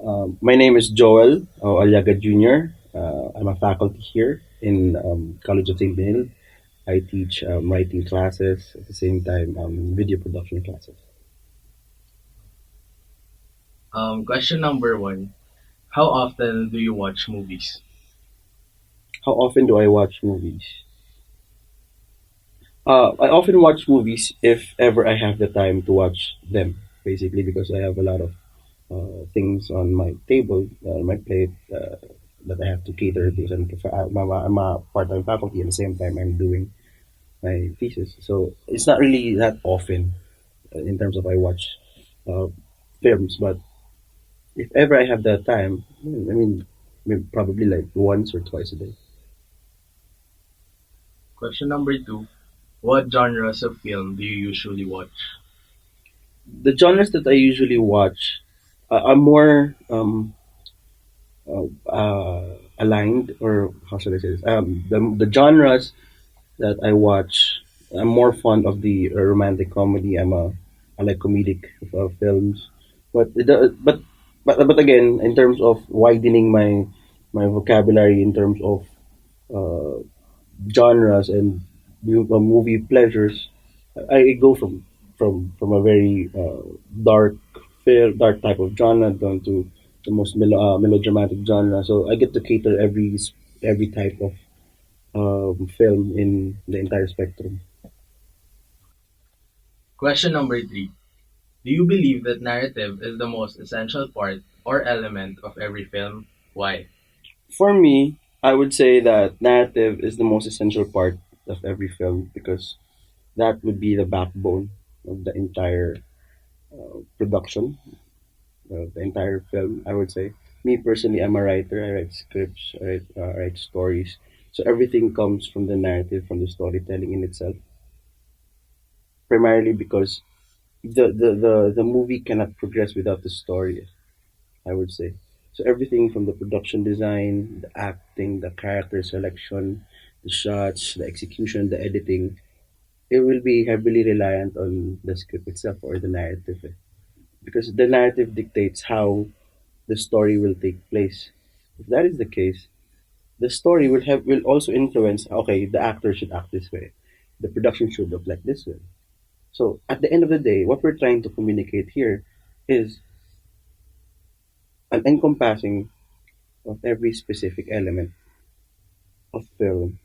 My name is Joel Aliaga Jr. I'm a faculty here in College of St. Benil. I teach writing classes at the same time video production classes. Question number one. How often do you watch movies? How often do I watch movies? I often watch movies if ever I have the time to watch them, basically because I have a lot of things on my table, my plate that I have to cater to. And I'm a part-time faculty at the same time I'm doing my thesis. So it's not really that often in terms of I watch uh, films, but if ever I have that time, maybe probably like once or twice a day. Question number two. What genres of film do you usually watch? The genres that I usually watch are more aligned, or how should I say this? The genres that I watch, I'm more fond of the romantic comedy. I like comedic films, but but again, in terms of widening my vocabulary in terms of uh, genres and movie pleasures, I go from a very dark type of genre down to the most melodramatic genre. So I get to cater every type of film in the entire spectrum. Question number three. Do you believe that narrative is the most essential part or element of every film? Why? For me, I would say that narrative is the most essential part of every film because that would be the backbone of the entire production, the entire film. I would say. Me personally, I'm a writer. I write scripts. I write stories. So everything comes from the narrative, from the storytelling in itself. Primarily because the movie cannot progress without the story, I would say. So everything from the production design, the acting, the character selection, the shots, the execution, the editing, it will be heavily reliant on the script itself or the narrative. Because the narrative dictates how the story will take place. If that is the case, the story will also influence, okay, the actor should act this way. The production should look like this way. So at the end of the day, what we're trying to communicate here is an encompassing of every specific element of film,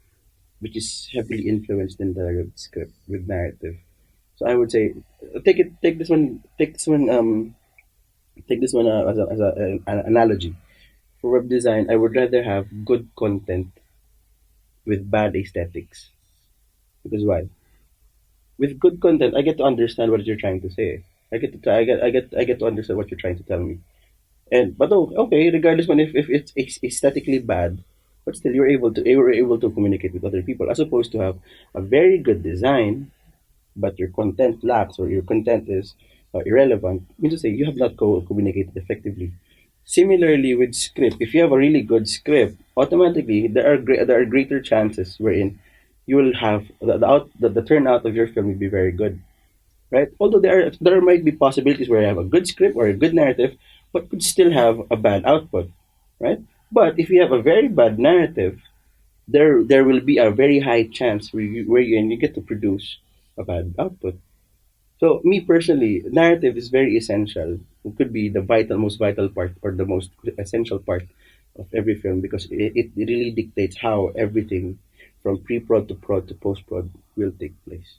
which is heavily influenced in the script with narrative. So I would say, take this one as an analogy. For web design, I would rather have good content with bad aesthetics. Because why? With good content, I get to understand what you're trying to say. I get to understand what you're trying to tell me. And but oh, okay, regardless when if it's aesthetically bad, but still you're able to communicate with other people as opposed to have a very good design, but your content lacks or your content is irrelevant. Means to say you have not communicated effectively. Similarly with script, if you have a really good script, automatically there are greater chances wherein you will have the turnout of your film will be very good, right? Although there might be possibilities where you have a good script or a good narrative, but could still have a bad output, right? But if you have a very bad narrative, there will be a very high chance where you get to produce a bad output. So me personally, narrative is very essential. It could be the most vital part or the most essential part of every film because it really dictates how everything from pre-prod to prod to post-prod will take place.